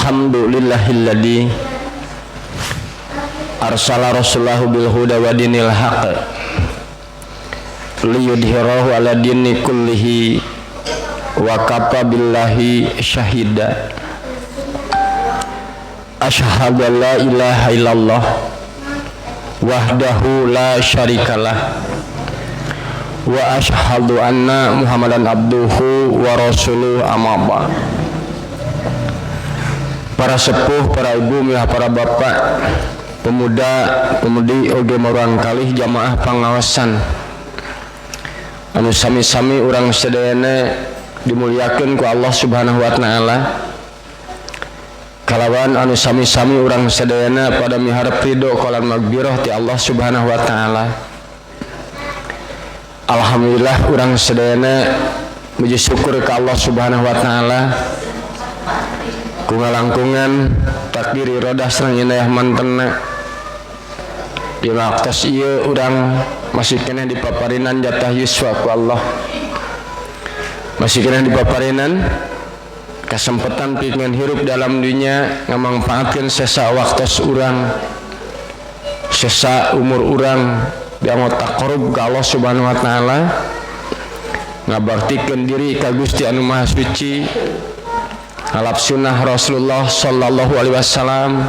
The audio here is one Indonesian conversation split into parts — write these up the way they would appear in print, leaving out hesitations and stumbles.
Alhamdulillahilladzi arsala rasulahu bil huda wa dinil haqq liyudhhirahu ala dini kullihi wa kafa billahi syahida. Asyhadu an la ilaha illallah wahdahu la syarikalah wa asyhadu anna muhammadan abduhu wa rasuluhu amma ba'd. Para sepuh, para ibu, para bapak, pemuda, pemudi oge marang kalih jamaah pangawasan anu sami-sami urang sedayana dimuliakeun ku Allah Subhanahu wa taala. Kalawan anu sami-sami urang sedayana pada miharep ridho qalan maghfirah ti Allah Subhanahu wa taala. Alhamdulillah urang sedayana muji syukur ka Allah Subhanahu wa taala ku ngalangkungan takdir irodah sareng inayah mantena di waktos ieu urang masih kena dipaparinan jatah yuswa ku Allah, masih kena dipaparinan kesempatan pikeun hirup dalam dunia ngamangpaatkeun sesa waktos urang, sesa umur urang dianggo taqarrub ka Allah Subhanahu wa taala, ngabaktikeun diri ka Gusti anu Maha Suci, ngalap sunnah Rasulullah sallallahu alaihi wasallam,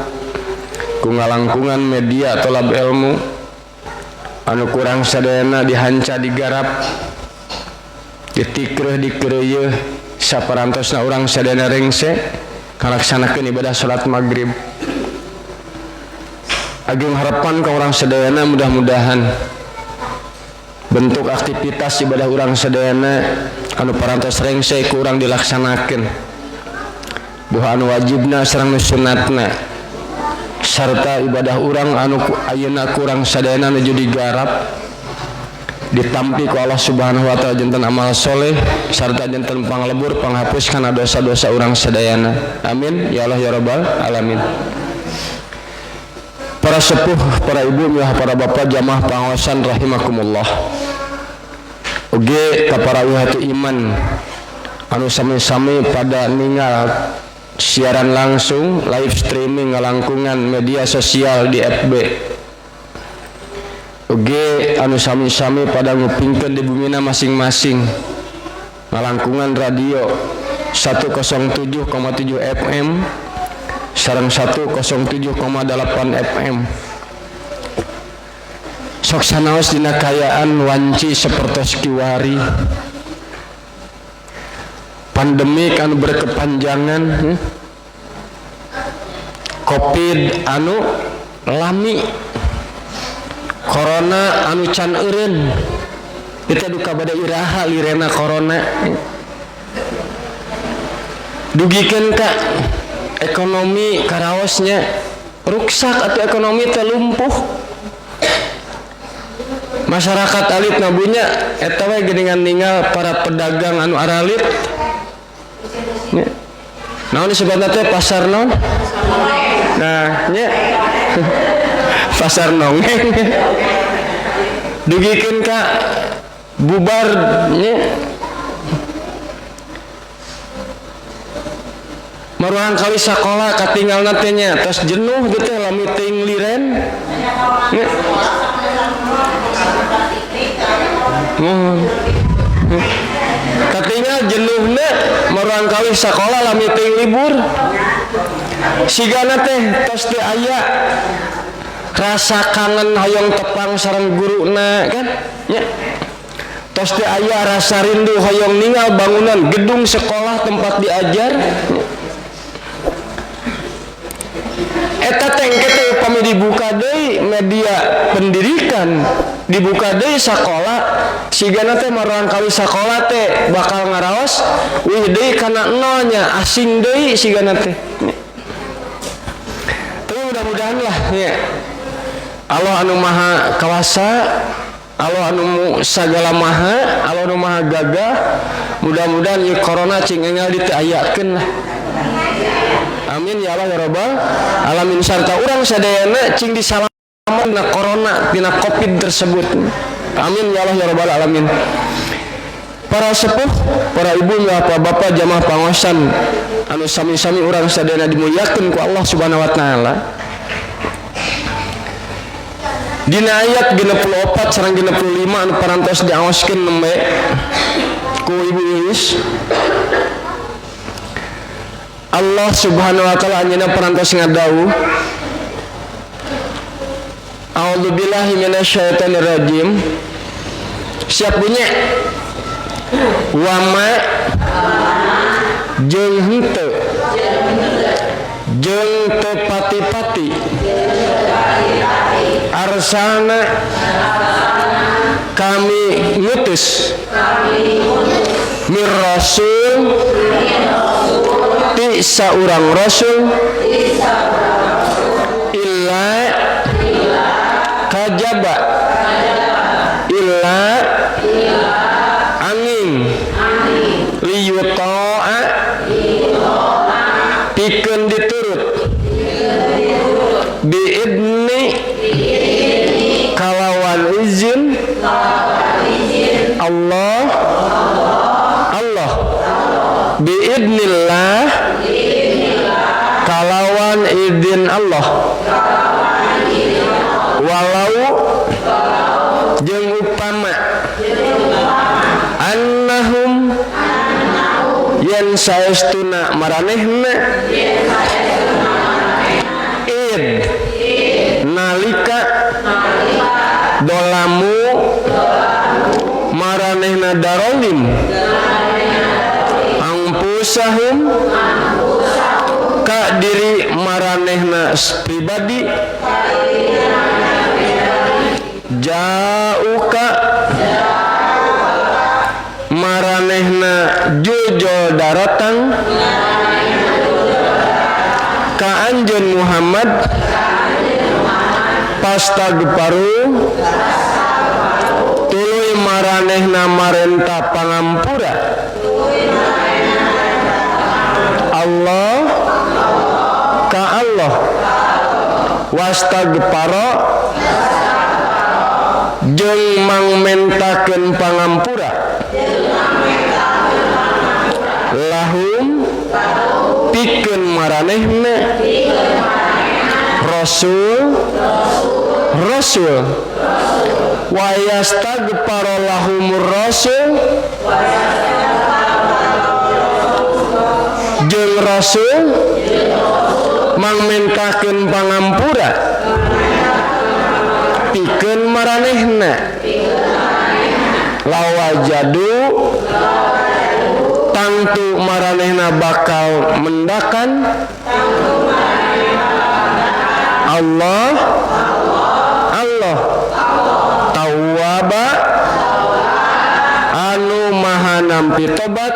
ku ngalangkungan media tolab ilmu anu kurang sadayana dihanca digarap ditikreuh dikeureuh saparantosna urang sadayana rengse ngalaksanakeun ibadah salat maghrib. Agung harapan ka urang sadayana mudah-mudahan bentuk aktivitas ibadah urang sadayana anu parantos rengse ku urang dilaksanakeun doa anu wajibna sareng nu sunnatna sarta ibadah urang anu ayeuna kurang sadayana nuju digarap ditampi ku Allah Subhanahu wa taala janten amal soleh sarta janten panglebur panghapus kana dosa-dosa urang sadayana. Amin ya Allah ya rabbal alamin. Para sepuh, para ibu, para bapak jamaah pangawasan rahimakumullah. Oge ka para wihatu iman anu sami-sami pada ningal siaran langsung live streaming ngalangkungan media sosial di FB. Oge anu sami-sami pada ngupingkeun di bumina masing-masing ngalangkungan radio 107,7 FM sareng 107,8 FM. Sok sanaos dina kayaan wanci sapertos kiwari pandemi anu berkepanjangan, covid anu lami, corona anu can eureun, kita duka bada iraha lirena corona dugikeun ka ekonomi karaosnya ruksak atau ekonomi teh lumpuh. Masyarakat alit nabunya eta we geuningan ningal para pedagang anu aralit. Naon disebutna teh pasar naon? Nah, nya pasar nongeng. Dugikeun ka bubar nya. Maruang kali sakola katinggalna teh nya tos jenuh gitu lami teuing liren. Nya. Katinggal jenuhna maruang kali sakola lami teuing libur. Sigana teh tos teu aya rasa kangen hayong tepang sareng guruna kan nya. Tos teu aya rasa rindu hayong ningal bangunan gedung sekolah tempat diajar. Eta teh engke upami dibuka deui media pendidikan, dibuka deui sakola, sigana teh maruang kali sakola teh bakal ngaraos wih deui kana nolnya asing deui sigana teh. Tapi mudah-mudahan lah ya. Allah anu maha kawasa, Allah anu sagala maha, Allah anu maha gagah, mudah-mudahan ieu corona cing enggal ditayakeun lah. Amin ya Allah ya rabbal alamin. Sarta urang sadayana cing disalamet dina corona dina covid tersebut. Amin ya Allah ya rabbal alamin. para sepuh, para ibu, bapak-bapak, jamaah pangosan anu sami-sami urang sadayana dimuliakeun ku Allah Subhanahu wa taala. Dina ayat 64 sareng 65 anu parantos diaoskeun nembe ku Ibu Iis, Allah Subhanahu wa taala anjeunna parantos ngadawuh, A'udzubillahi minasyaitonirrajim. Siap bunyi. Wama jeung henteu jeung teu pati-pati arsalna kami ngutus mir rasul ti saurang rasul illa kajaba illa angin liyuta'a pikeun diturut biidni kalawan izin Allah biidnillah kalawan izin Allah walau jeung upama annahum yen saestuna maranehna id nalika dolamu maranehna darolim angpusahum ka diri maranehna pribadi jauka maranehna jujol daratang ka anjeun Muhammad pastagparu tuluy maranehna marenta pangampura Allah ka Allah wastagparo jeung mangmentakeun pangampura lahum pikeun maranehna rasul wa yastagfar lahumur rasul jeung rasul mangmentakeun pangampura pikeun maranehna lawajadu tangtu maranehna bakal mendakan Allah tawwaba anu maha nampi tobat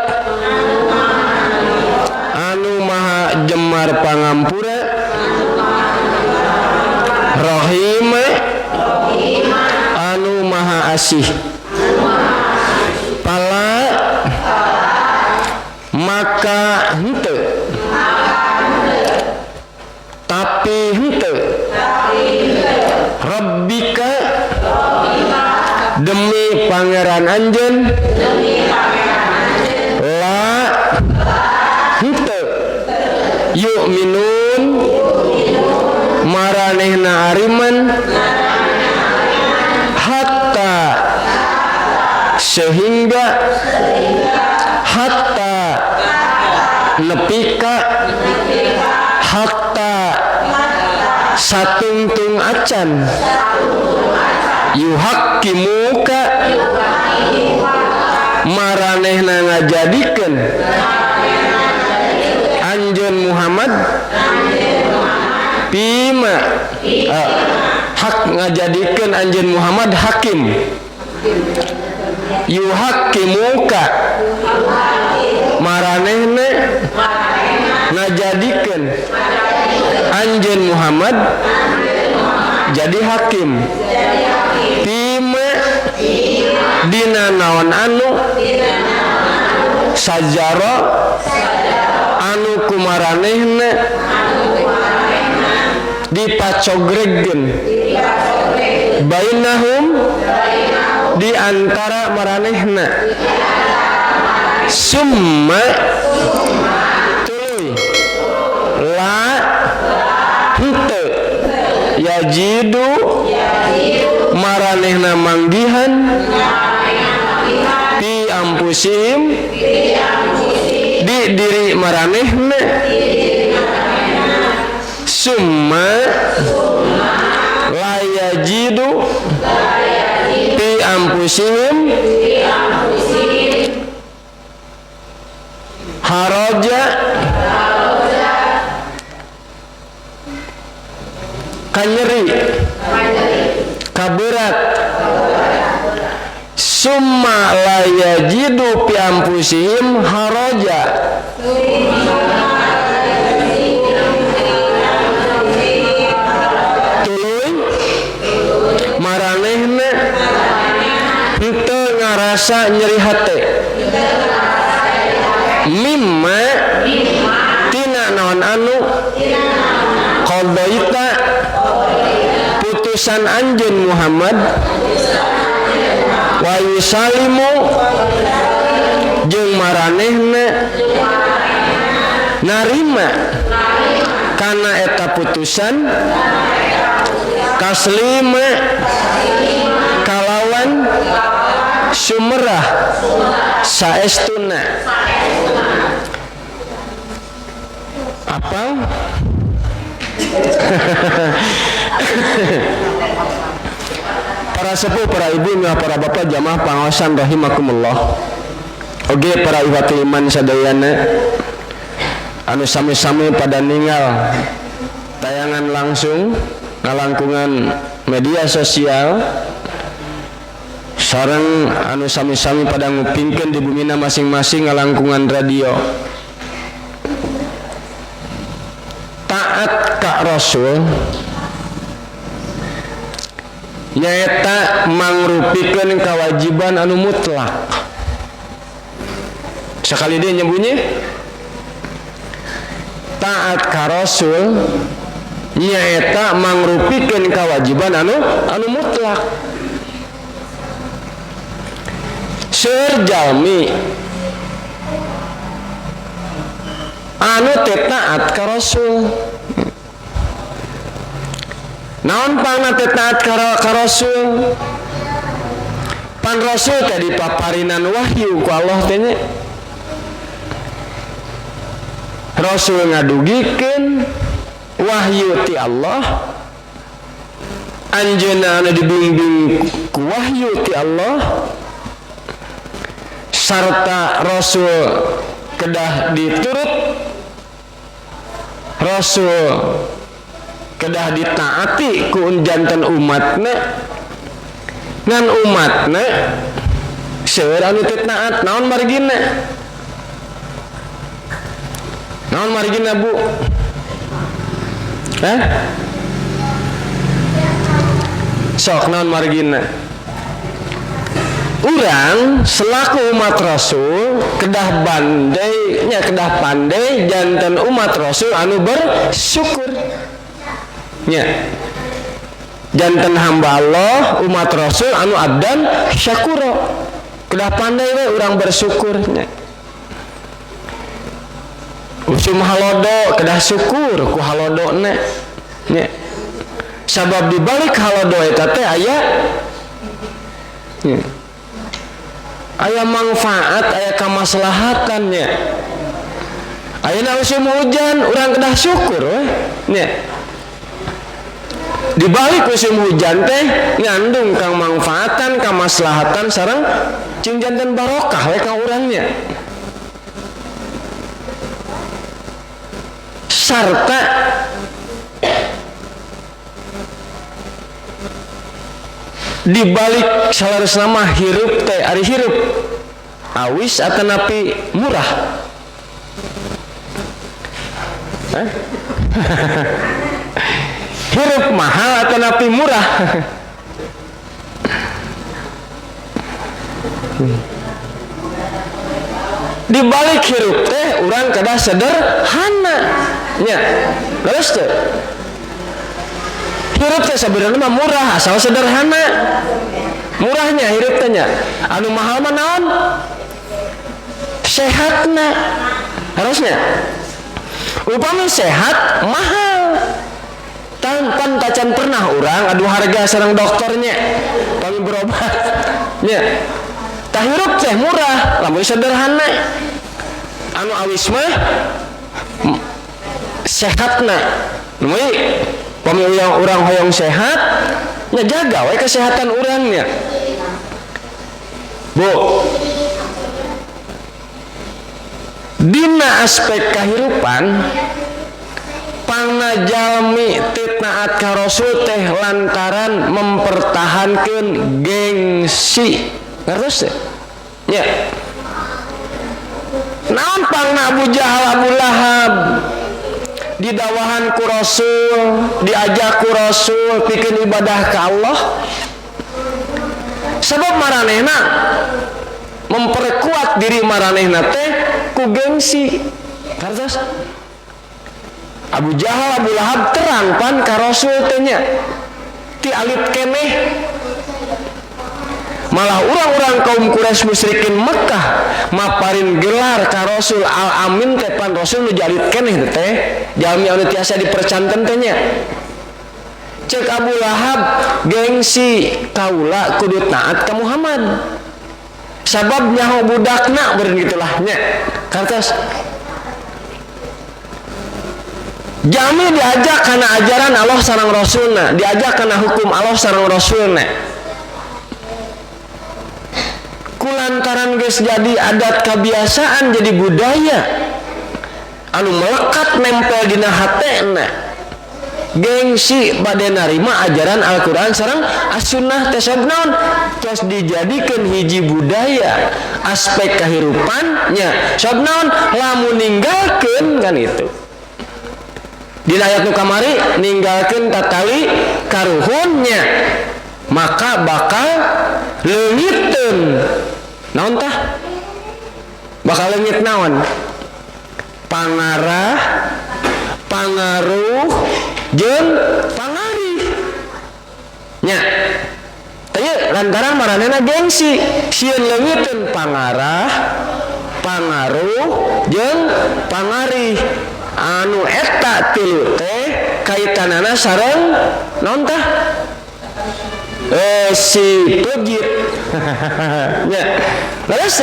anu maha jemar pangampura rahim anu maha asih pala maka henteu tapi henteu rabbika demi pangeran anjeun la henteu yu'minun maranehna ariman hatta sehingga hatta nepika hatta satungtung acan yuhaqqimuka maranehna ngajadikeun anjeun Muhammad pima hak ngajadikeun anjeun Muhammad hakim yuhaqqimuka maranehna ngajadikeun anjeun Muhammad jadi hakim pima dina naon anu sajara anu kumaranehna dipacogregkeun bainahum di antara maranehna. Summa tuluy la henteu yajidu maranehna manggihan fi ampusihim di diri maranehna. Summa la yajidu fi ampusihim haraja kanyeri kaberat. Summa la yajidu fi ampusihim haraja tuluy maranehna henteu ngarasa nyeri hate. Mimma tina naon anu qadaita putusan anjeun Muhammad wa yusalimu jeung maranehna narima kana eta putusan taslima kalawan sumerah saestuna. Apa? Para sepuh, para ibu, para bapak, jamaah pangaosan rahimakumullah. Oge para iwati iman sadayana anu sami-sami pada ninggal tayangan langsung ngalangkungan media sosial sareng anu sami-sami pada ngupingkeun di bumina masing-masing ngalangkungan radio. Taat ka Rasul nyaeta mangrupikeun kewajiban anu mutlak. Sekali dia nyebutnya taat ka Rasul nyaeta mangrupikeun kewajiban anu mutlak. Seueur jalmi anu teu taat ka Rasul. Naon pangna teu taat ka Rasul? Pan Rasul teh dipaparinan wahyu ku Allah teh nya. Rasul ngadugikeun wahyu ti Allah. Anjeunna anu dibimbing ku wahyu ti Allah. Sarta Rasul kedah diturut, Rasul kedah ditaati ku janten umatna, ngan umatna seueur anu teu taat. Naon margina? Naon margina, Bu? Sok naon margina? Urang selaku umat Rasul kedah pandai janten umat Rasul anu bersyukur nya. Janten hamba Allah umat Rasul anu abdan syakura kedah pandai we urang bersyukur nya. Usum halodo kedah syukur ku halodona nya. Sabab dibalik halodo eta teh aya nya. Aya manfaat, aya kamaslahatannya. Ayeuna musim hujan urang kedah syukur we nya. Di balik musim hujan teh ngandung kang manfaatan, kamaslahatan sareng jeung janten barokah we ka urangnya. Sarta di balik salaresna mah hirup teh ari hirup awis atanapi murah. Hirup mahal atanapi murah. Di balik hirup teh urang kedah sederhana nya. Leres teh hirup teh sebenarnya mah murah asal sederhana. murahnya hirup tanya anu mahal mah naon sehatna harusnya upami sehat mahal tanpa tacan pernah orang adu harga sareng dokternya kami berobat nya tah hirup teh murah lamun sederhana anu awis mah sehatna numai pami urang hoyong sehat nya jaga we kesehatan urangnya Bu dina aspek kahirupan pangnajalmi titnaat ka Rasul teh lantaran mempertahankan gengsi ngertos teh nya naon pangna Abu Jahal Abu Lahab didawahan ku Rasul diajak ku Rasul pikeun ibadah ka Allah sebab maranehna memperkuat diri maranehna teh ku gengsi kartos Abu Jahal Abu Lahab terang pan ka Rasul teh nya ti alit keneh malah orang-orang kaum Quraisy musyrikin Mekah maparin gelar ka Rasul Al-Amin teh pan Rasul nu jalit keneh teh jalmi anu tiasa dipercanten teh nya cek Abu Lahab gengsi kaula kudu taat ka Muhammad sabab nyaho budakna beureun gitulah nya kartos jami diajak kana ajaran Allah sareng Rasulna diajak kana hukum Allah sareng Rasulna kulantaran geus jadi adat kebiasaan jadi budaya anu melekat nempel dina hatena gengsi bade narima ajaran Al-Quran sareng as-sunnah teh sabab naon tos dijadikeun hiji budaya aspek kahirupannya sabab naon lamun ninggalkeun kan itu dina ayat nu kamari ninggalkeun tatali karuhunnya maka bakal leungiteun naon tah bakal leungit naon pangarah pangaruh jeung pangarih nya teu lantaran maranehna gengsi sieun leungiteun pangarah pangaruh jeung pangarih anu eta tilu teh kaitanana sareng naon tah si pejit nya leres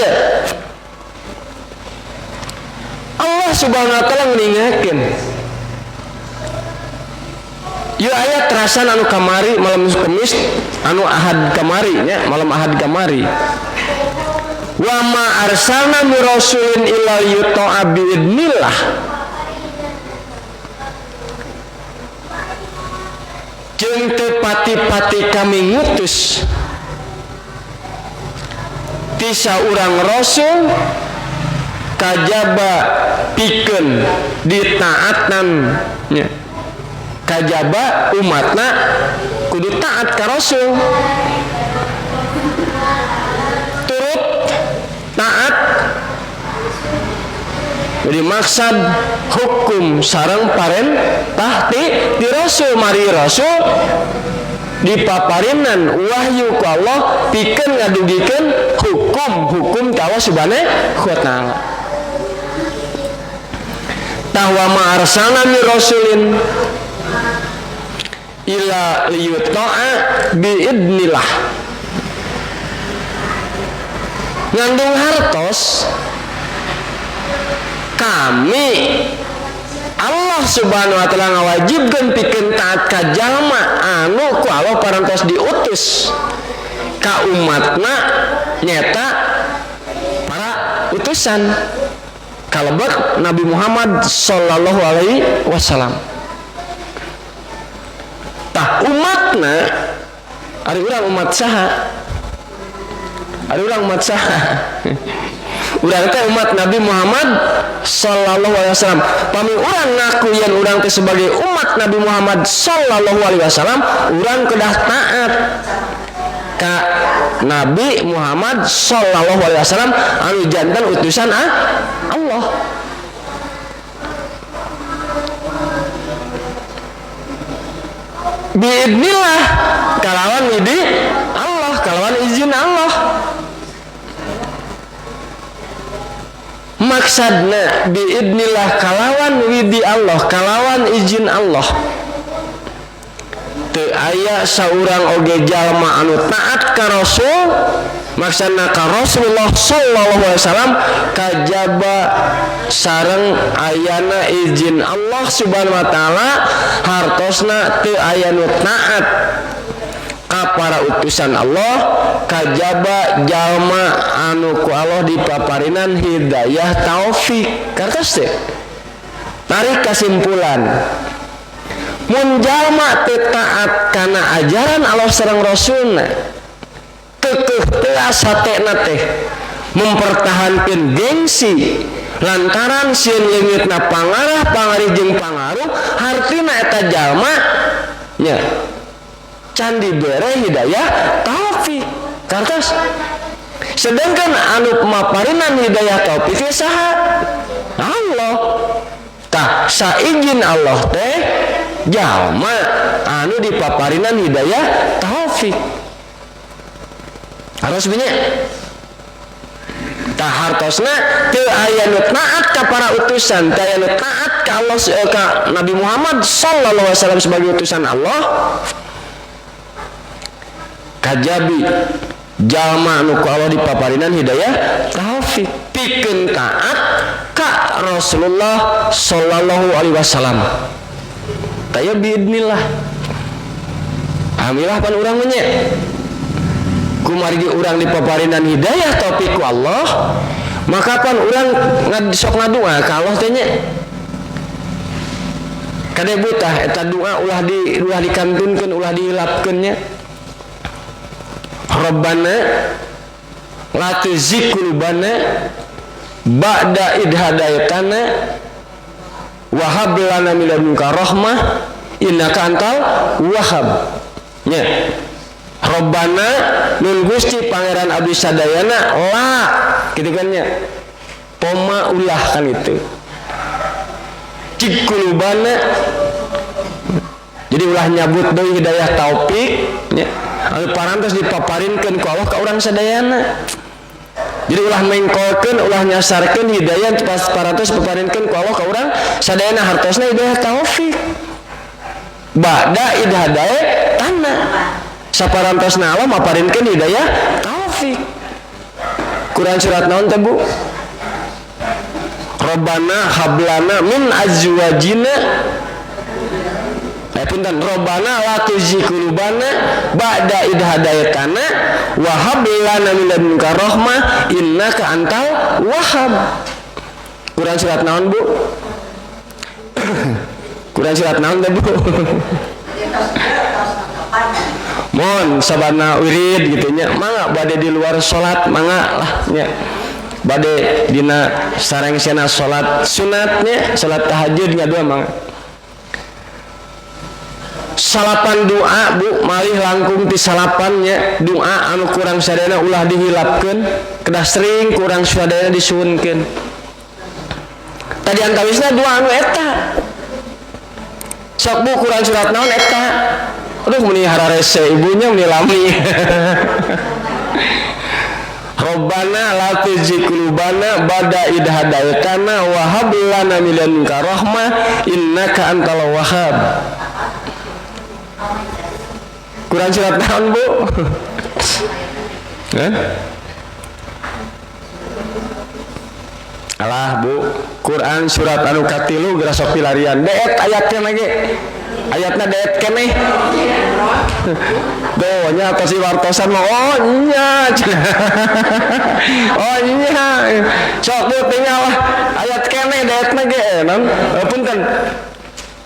Allah subhanahu wa ta'ala ngingekeun ieu ayat terasan anu kamari malam Kamis anu Ahad kamari nya malam Ahad kamari wa ma arsalna min rasulin illa yuta'a bi idnillah jeung teu pati-pati kami ngutus ti saurang rasul kajaba pikeun ditaatan nya kajaba umatna kudu taat ka rasul turut taat jadi maksud hukum sareng parentah ti rasul mari rasul dipaparinan wahyu ku Allah pikeun ngadugikeun hukum ka Allah subhanahu wa ta'ala tahwa ma arsalna min rasulin ila yuta'a bi idnillah ngandung hartos kami Allah subhanahu wa ta'ala ngawajibkeun pikeun taat ka jalma anu ku Allah parantos diutus ka umatna nyata para utusan kalebet Nabi Muhammad sallallahu alaihi wasallam tah umatna ari urang umat saha ari urang umat saha urang teh umat Nabi Muhammad sallallahu alaihi wasallam pami urang ngaku yen urang teh sebagai umat Nabi Muhammad sallallahu alaihi wasallam urang kedah taat ka Nabi Muhammad sallallahu alaihi wasallam anu jantan utusan Allah biidnillah kalawan widi Allah kalawan izin Allah. Maksudna biidnillah kalawan widi Allah, kalawan izin Allah. Teu aya saurang oge jalma anu taat ka Rasul, maksudna ka Rasulullah sallallahu alaihi wasallam kajaba sareng ayana izin Allah subhanahu wa taala hartosna teu aya nu taat ka para utusan Allah kajaba jalma anu ku Allah dipaparinan hidayah taufik. Kartos teh tarik kesimpulan, mun jalma teu taat kana ajaran Allah sareng Rasulna, kekeh teu asatena teh mempertahankeun gengsi lantaran sieun leungitna pangarah pangarijeng pangaruh, hartina eta jalma nya can dibere hidayah taufik. Kartos sedangkan anu maparinan hidayah taufik saha? Allah. Tah saizin Allah teh jalma anu dipaparinan hidayah taufik harus binnya. Tah hartosna teu aya nu taat ka para utusan, teu aya nu taat ka Allah ka Nabi Muhammad sallallahu alaihi wasallam sebagai utusan Allah, kajabi jalma anu ku Allah dipaparinan hidayah taufik pikeun taat ka Rasulullah sallallahu alaihi wasallam. Taya biidnillah. Alhamdulillah pan urang nya. Kumargi urang dipaparinan hidayah taufik ku Allah, maka pan urang sok ngadua ka Allah teh nya. Kade butah eta doa ulah dikantunkeun, ulah dihilapkeun nya. Rabbana la tuzigh qulubana ba'da idh hadaytana wa hab lana min ladunka rahmah innaka antal wahhab. Nya Rabbana nun Gusti Pangeran abdi sadayana la kitu kan nya. Poma ulah kan itu. Cik qulubana jadi ulah nyabut deui hidayah taufik nya. Anu parantos dipaparinkeun ku Allah ka urang sadayana. Jadi ulah mengkolkeun, ulah nyasarkeun hidayah pas parantos dipaparinkeun ku Allah ka urang sadayana hartosna hidayah taufik. Ba'da idhadae tanna. Saparantosna Allah maparinkeun hidayah taufik. Quran surat naon teh Bu? Rabbana hablana min azwajina punten Rabbana la tuzigh qulubana ba'da idh hadaytana wa hab lana min ladunka rahmah innaka antal wahhab. Quran surat naon Bu? Quran surat naon teh Bu? Mohon sabana wirid gitu nya. Mangga bade di luar salat mangga lah nya. Bade dina sarengsena salat sunatnya, salat tahajud ngadua mangga. Salapan doa Bu, malih langkung ti salapannya doa anu kurang sadayana ulah dihilapkeun, kedah sering kurang sadayana disuunkeun. Tadi antawisna doa anu eta. Sok Bu Quran surat naon eta? Aduh meni hararese ibunya meni lami. Rabbana la tuzigh qulubana ba'da idh hadaytana wa hab lana min ladunka rahmah innaka antal wahhab. Quran surat naon Bu? Alah Bu, Quran surat anu katilu geura sok pilarian. Deet ayatna lagi. Ayatna deet keneh. Doh nya tos wartosan mah oh nya. Oh nya. Sok Bu tinggal ayat keneh deetna ge naon? Punten.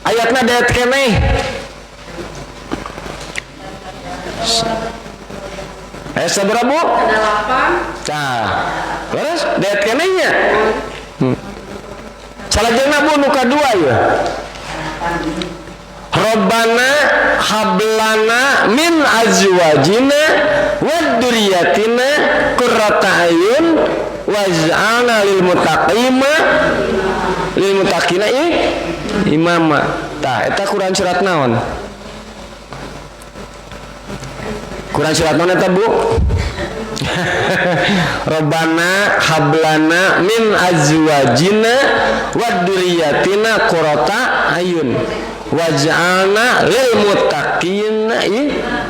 Ayatna deet keneh. Sabaraha Bu? 8. Tah. Terus deet kenehnya. Salajengna Bu nu kadua ya. Rabbana hablana min azwajina wa dzurriyyatina qurrata ayun waj'alna lil muttaqina imama. Tah eta Quran surat naon? Quran surat mana eta Bu? Rabbana hablana min azwajina wa dzurriyyatina qurrata ayun waj'alna lil muttaqina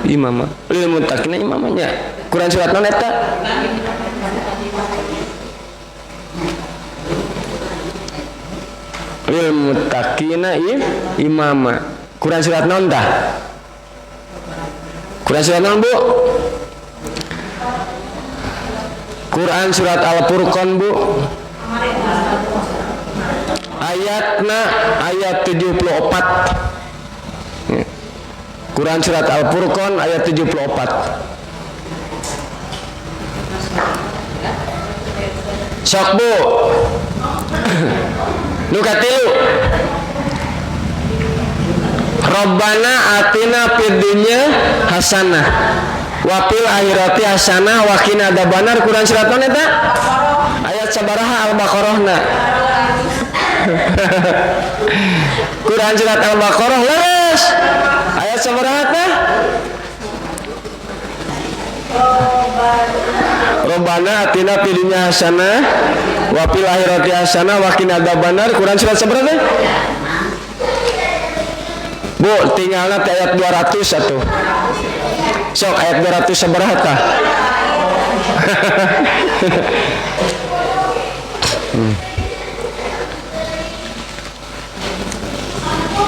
imama. Lil muttaqina imamanya. Quran surat mana eta? Lil muttaqina imama. Quran surat naon tah? Quran surat naon Bu? Quran surat Al-Furqan Bu. Ayatna ayat 74. Quran surat Al-Furqan ayat 74. Sok Bu. Nu katilu. Rabbana atina fid dunya hasanah wa fil akhirati hasanah wa qina adzabannar. Quran surat mana eta? Ayat sabaraha Al-Baqarahna. Quran surat Al-Baqarah leres. Ayat sabaraha teh? Rabbana atina fid dunya hasanah wa fil akhirati hasanah wa qina adzabannar. Quran surat sabaraha teh? Bu, tinggalna teh ayat 200 atuh. Sok ayat 200 sabaraha tah?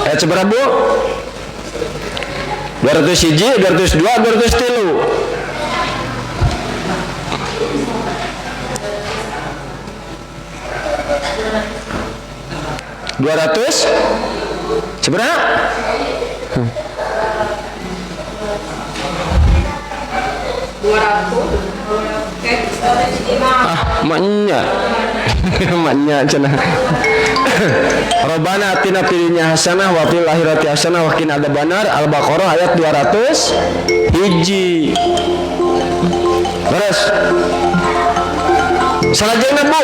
Ayat sabaraha Bu? 201, 202, 203. 200 seberapa? Maknya maknya cenah. Rabbana atina fid dunya hasanah wa fil akhirati hasanah wa qina adzabannar. Al-Baqarah ayat 200 hiji. Terus salajengna Bu.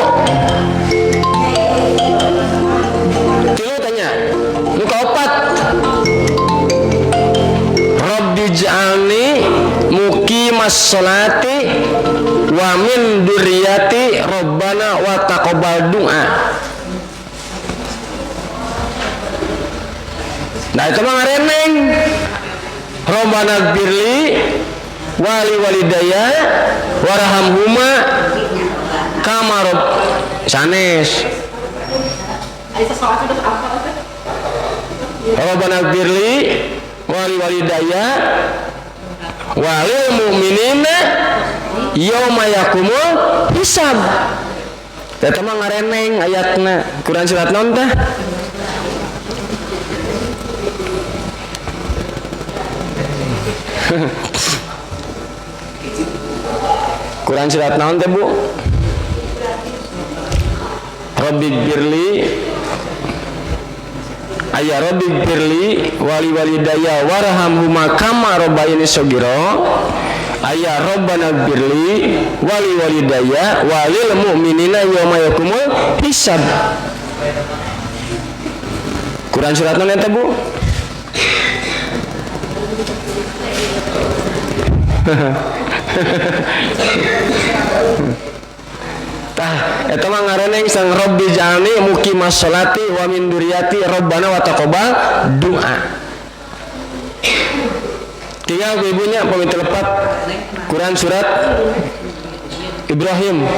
Tilu tanya. Nu kaopat. Rabbi ij'alni muqimas sholati wa min dzurriyyati Rabbana wa taqabbal du'a. Nah itu mah ngareneng. Rabbana gfirli wali walidayya warhamhuma kama sanes. Rabbana gfirli wali walidayya walil mu'minina yauma yaqumul hisab. Eta mah ngareneng ayatna. Quran surat naon tah? Quran surat naon teh Bu? Rabbighfirli ayya rabbighfirli wali walidayya warhamhuma kama rabbayani shaghira. Ayya rabbana gfirli wali walidayya walil mu'minina yauma yaqumul hisab. Quran surat naon eta Bu? Tah eta mah ngareneng sang Rabbi jalni muqimas sholati wa min dzurriyyati Rabbana wa taqabbal du'a. Tinggal ibunya pamit lepat Quran surat Ibrahim.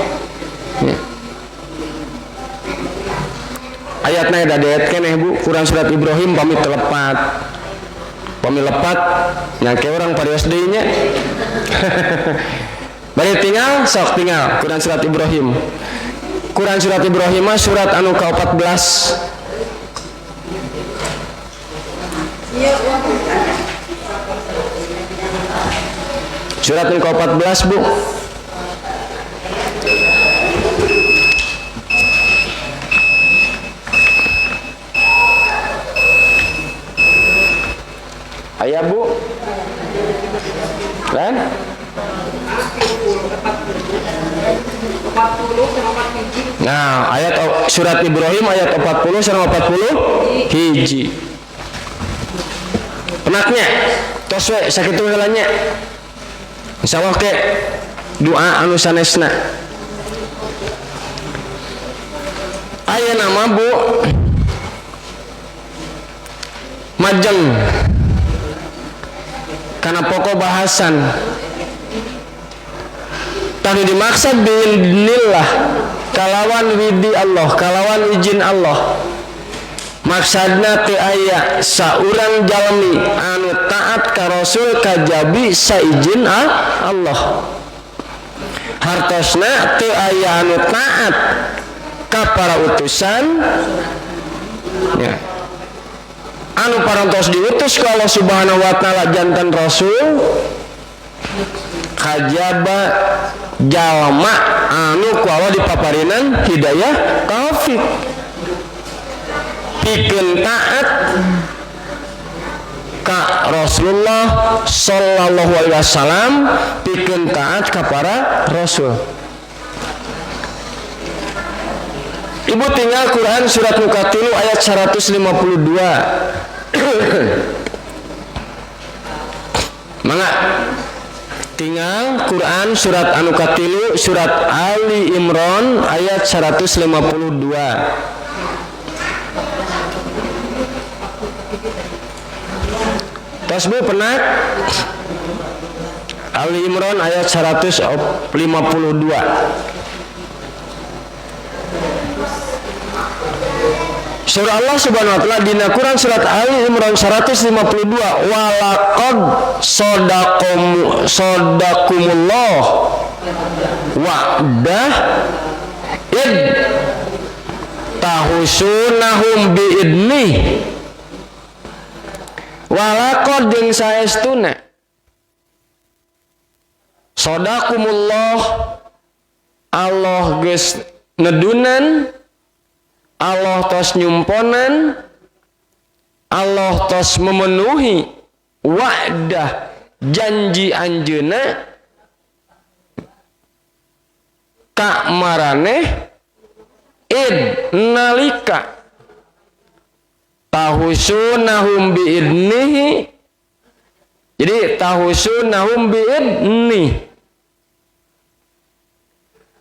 Ayatna da deet keneh Bu. Quran surat Ibrahim pamit lepat. Pamit lepat nyangke orang parios deui nya. Bari tinggal sok tinggal Quran surat Ibrahim. Quran surat Ibrahim mah surat anu ka-14. Surat anu ka-14 Bu. Aya Bu. Kan? 40. Nah, ayat surat Ibrahim ayat 40 sama 40 hiji. Penaknya, tos we sakitu heulanya. insyaallah ke doa anu sanesna aya nama Bu majeng karena pokok bahasan tadi dimaksud biidznillah kalawan widi Allah kalawan izin Allah maksudna teu aya saurang jalmi anu taat ka Rasul kajabi saizin Allah hartosna teu aya anu taat ka para utusan ya anu parantos diutus ku Allah Subhanahu wa taala jantan Rasul kajaba jalma anu ku Allah dipaparinan hidayah taufik pikeun taat ka Rasulullah sallallahu alaihi wasallam pikeun taat ka para rasul. Ibu tinggal Quran surat Muqatilu ayat 152. Mangga tinggal Quran surat anu katilu surat Ali Imran ayat 152. Tasbih pernah Ali Imran ayat 152. Surah Allah Subhanahu wa taala dina Quran surat Ali Imran 152 walaqad sadaqakumullah wa'dah id tahusunahum biidni walaqad jeung saestuna sadaqakumullah Allah geus nedunan Allah tos nyumponan Allah tos memenuhi wa'dah janji anjeuna ka maraneh id nalika tahusunahum biidnihi jadi tahusunahum biidni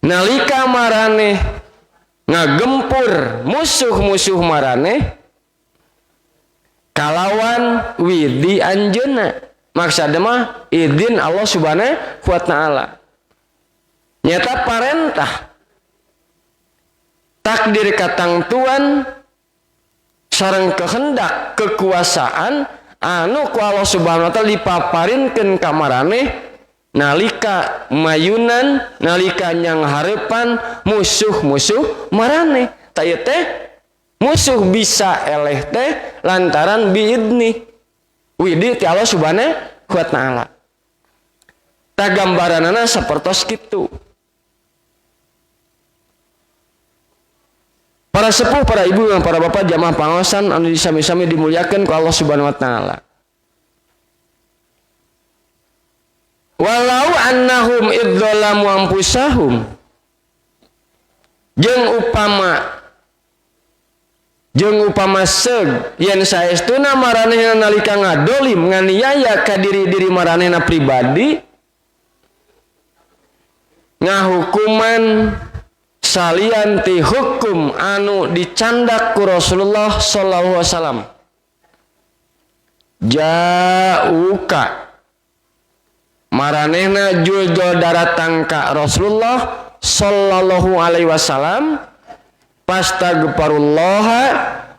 nalika maraneh ngagempur musuh-musuh maraneh kalawan widi anjeuna maksudna mah izin Allah Subhanahu wa taala nyata parentah takdir katangtuan sareng kehendak kekuasaan anu ku Allah Subhanahu wa taala dipaparinkeun ka maraneh nalika mayunan nalika nyang harepan musuh-musuh maraneh tah teh musuh bisa eleh teh lantaran biidni widi ti Allah Subhanahu wa taala tah gambaranana sapertos kitu. Para sepuh, para ibu, dan para bapak jamaah pangaosan anu disami-sami dimuliakeun ku Allah Subhanahu wa taala. Walau annahum idzalamu anfusahum jeung upama seug yen saestuna maranehna nalika ngadolim nganiaya ka diri-diri maranehna pribadi ngahukuman salian ti hukum anu dicandak ku Rasulullah sallallahu alaihi wasallam jauka maranehna juljo daratang ka Rasulullah sallallahu alaihi wasallam pastagfirullaha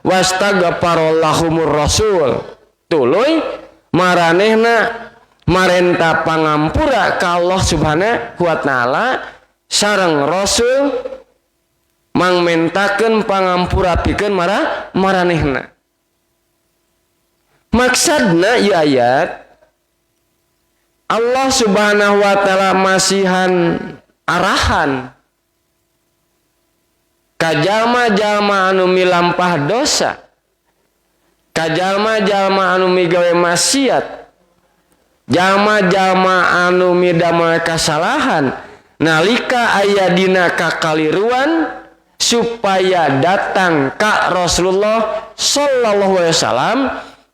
wastagfarallahumur rasul tuluy maranehna marenta pangampura ka Allah Subhanahu wa taala sareng Rasul mangmentakeun pangampura pikeun maranehna maksudna ieu ayat Allah Subhanahu wa taala masihan arahan ka jalma-jalma anu milampah dosa ka jalma-jalma anu migawe maksiat jalma-jalma anu midamel kasalahan nalika aya dina kakaliruan supaya datang ka Rasulullah sallallahu alaihi wasallam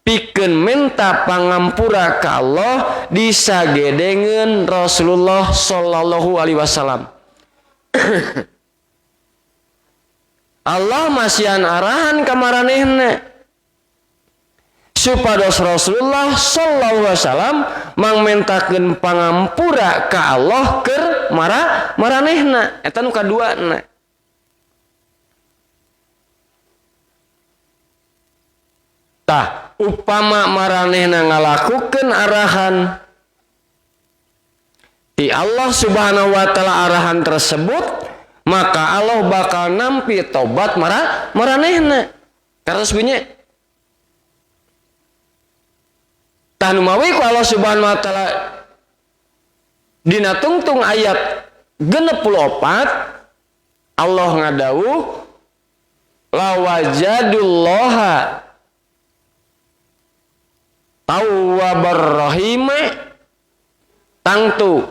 pikeun minta pangampura ka Allah disagedengeun Rasulullah sallallahu alaihi wasallam. Allah masihan arahan ka maranehna supados Rasulullah sallallahu alaihi wasallam mangmentakeun pangampura ka Allah keur maranehna. Eta nu kaduana. Tah upama maranehna ngalakukeun arahan ti Allah Subhanahu wa taala arahan tersebut, maka Allah bakal nampi tobat maranehna. Karos bunyi tah nu mawi ku Allah Subhanahu wa taala dina tungtung ayat 64 Allah ngadawuh lawajadullaha tawwabar rahim, tangtu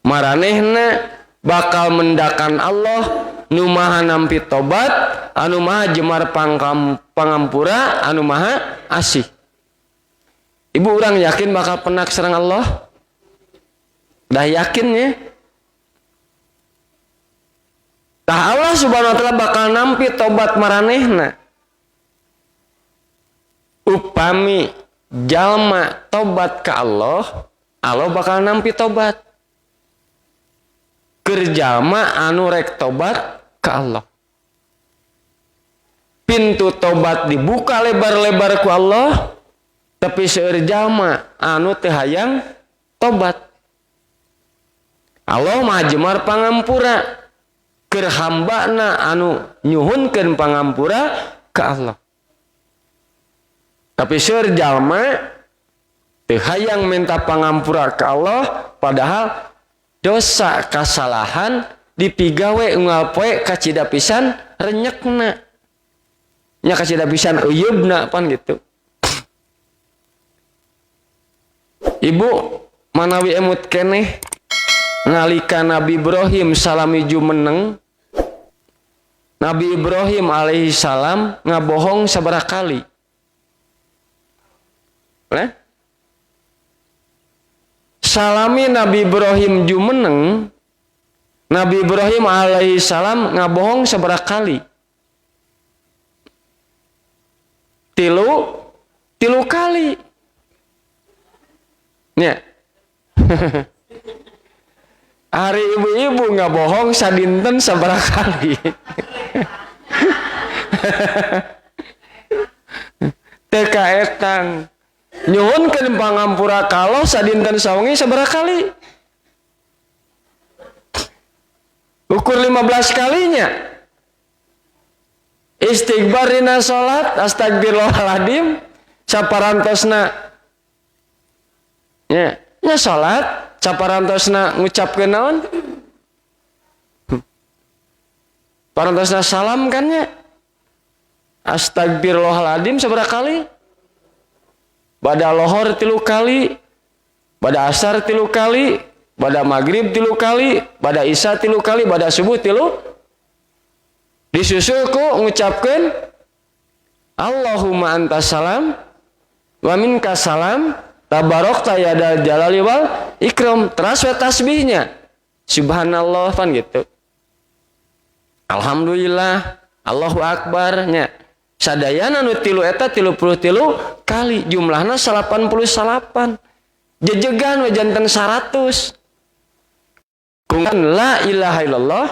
maranehna bakal mendakan Allah nu maha nampi tobat, anu maha jemar pangampura, anu maha asih. Ibu urang yakin bakal penak sareng Allah? Dah yakin ya? Tah Allah Subhanahu wa taala bakal nampi tobat maranehna. Upami jalma tobat ka Allah, Allah bakal nampi tobat. Keur jalma anu rek tobat ka Allah, pintu tobat dibuka lebar-lebar ku Allah, tapi seueur jalma anu teu hayang tobat. Allah mah jemar pangampura keur hambana anu nyuhunkeun pangampura ka Allah. Tapi seueur jalma teu hayang minta pangampura ka Allah, padahal dosa kasalahan dipigawe unggal poe kacida pisan renyekna. Nya kacida pisan eyeubna pan gitu. Ibu manawi emut keneh nalika Nabi Ibrahim salami jumeneng, Nabi Ibrahim alaihi salam ngabohong sabaraha kali? Salami Nabi Ibrahim jumeneng, Nabi Ibrahim alaihi salam ngabohong sabaraha kali? Tilu kali. Nya. Hari ibu-ibu ngabohong sadinten sabaraha kali? Teu kaetang. Nyuhunkeun pangampura ka Allah sadinten sawengi sabaraha kali? Ukur 15 kalinya. Istighfar dina salat, astagfirullahaladzim, saparantosna nya salat, saparantosna ngucapkeun naon? Parantosna salam kan nya. Astagfirullahaladzim sabaraha kali? Bada lohor 3 kali, bada asar 3 kali, bada maghrib 3 kali, bada isya 3 kali, bada subuh 3. Disusul ku ngucapkeun Allahumma antas salam wa minkas salam tabarakta ya dal jalali wal ikram. Teras we tasbihnya subhanallah pan gitu. Alhamdulillah, Allahu akbar nya. Sadayana nu 3 eta 33 kali, jumlahna 88. Jejegan we janten 100. Kungan la ilaha illallah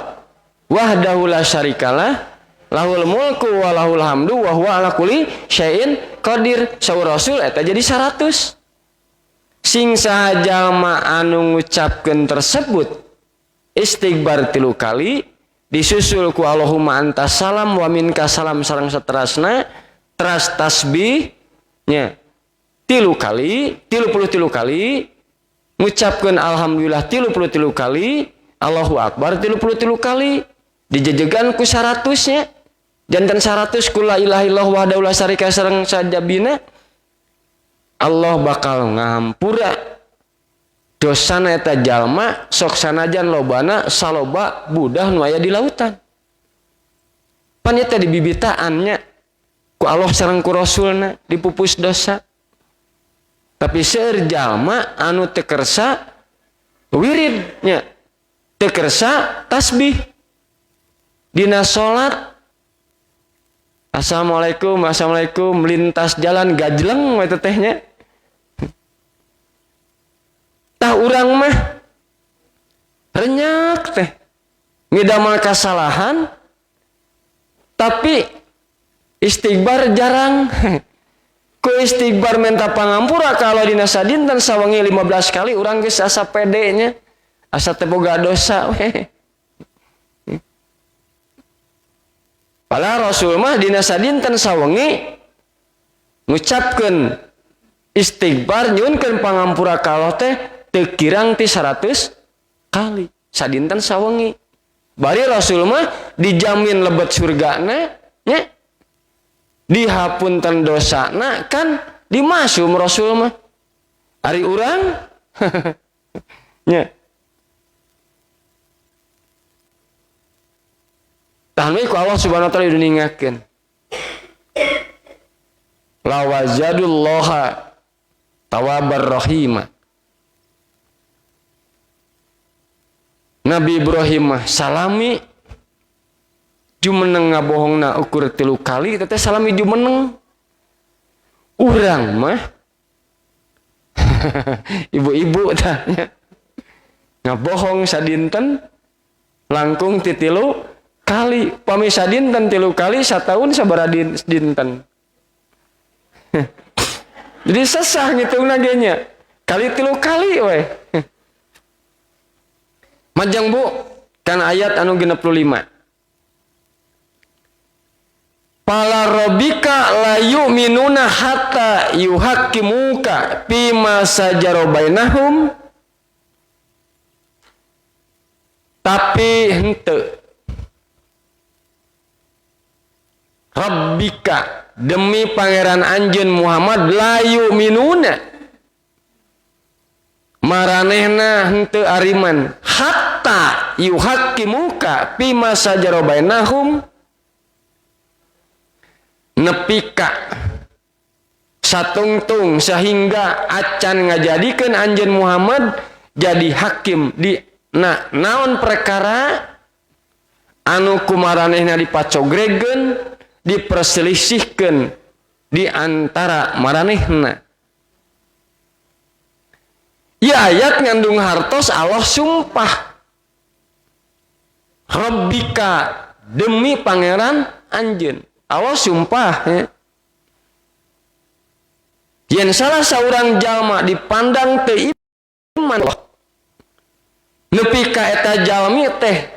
wahdahu la syarikalah lahul mulku wa lahul hamdu wa huwa ala kulli syai'in qadir. Saur Rasul eta jadi 100. Sing saha jalma anu ngucapkeun tersebut istighfar 3 kali disusul ku Allahumma antas salam wa minkas salam sareng saterasna, teras tasbih nya 3 kali, 33 kali, ngucapkeun alhamdulillah 33 kali, Allahu akbar 33 kali, dijejegan ku 100-nya. Janten 100 ku la ilaha illallah wahdahu la syarika sareng sajabina, Allah bakal ngahampura dosana eta jalma sok sanajan lobana saloba budah nu aya di lautan. Pan eta dibibitaannya ku Allah sareng ku Rasulna dipupus dosa. Tapi seueur jalma anu teu kersa wiridnya, teu kersa tasbih dina salat. Assalamualaikum, assalamualaikum, lintas jalan gajleng we tetehnya. Tah urang mah renyak teh ngidamel kasalahan tapi istighbar jarang. Ku istighbar minta pangampura kalau dina sadinten sawengi 15 kali urang geus asa pede nya, asa teu boga dosa we. Padahal Rasul mah dina sadinten sawengi ngucapkeun istighbar nyuunkeun pangampura ka Allah teh teu kirang ti 100 kali sadinten sawengi. Bari Rasul mah dijamin lebet surgana nya. Dihapunten dosana kan dimasum Rasul mah. Ari urang nya. Tahun ku Allah Subhanahu wa taala diningakeun. La wajadullaha tawabar rahima. Nabi Ibrahim mah salami jumeneng ngabohongna ukur 3 kali teteh salami jumeneng. Urang mah ibu-ibu tanya ngabohong sadinten langkung ti 3 kali, pami sadinten 3 kali sataun sabaraha dinten. Jadi sesah ngitungna ge nya. Kali 3 kali we. Majang Bu kan ayat anu 65. Pala robika la yu'minuna hatta yuhaqqimuka fima sajara bainahum. Tapi henteu. Rabbika demi pangeran anjeun Muhammad la yu'minuna. Maranehna henteu ariman hatta yuhaqqimuka fima sajara bainahum. Nepika satungtung sehingga acan ngajadikeun anjeun Muhammad jadi hakim di naon perkara anu kumaranehna dipacogregeun diperselisihkeun di antara maranehna. Ya ayat ngandung hartos Allah sumpah Rabbika demi pangeran anjeun. Allah sumpah ya. Yen salah seorang jalma dipandang teu iman nepi ka eta jalmi teh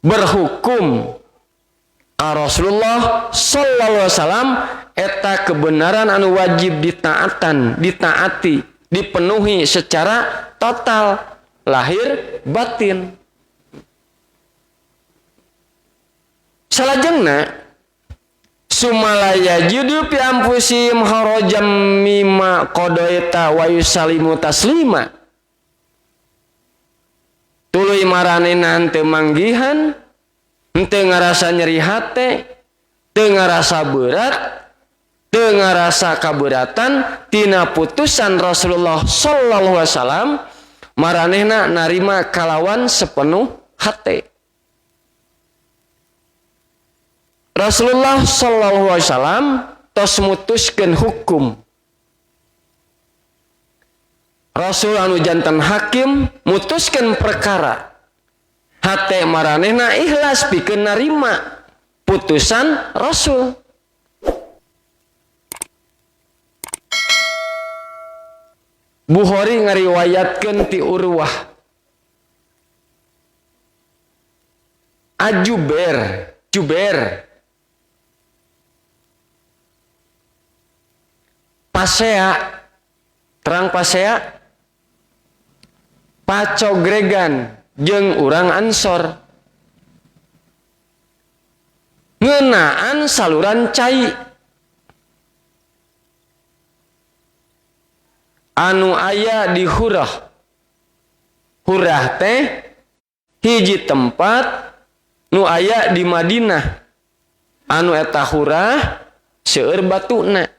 berhukum Rasulullah sallallahu alaihi wasallam eta kebenaran anu wajib ditaati, dipenuhi secara total lahir batin. Salajengna sumalaya judu pi ampusim harajam mimma qadaita wa yusallimu taslima. Tuluy maranehna henteu manggihan, henteu ngarasa nyeri hate, teu ngarasa berat, teu ngarasa kaberatan tina putusan Rasulullah sallallahu alaihi wasallam, maranehna narima kalawan sepenuh hate. Rasulullah sallallahu alaihi wasallam tos mutuskeun hukum. Rasul anu janten hakim mutuskeun perkara. Hate maranehna ikhlas pikeun narima putusan Rasul. Bukhari ngariwayatkeun ti Urwah Jubair pasea terang pasea pacogregan jeung urang Ansor ngeunaan saluran cai anu aya di Hurah teh hiji tempat nu aya di Madinah anu eta Hurah seueur batuna.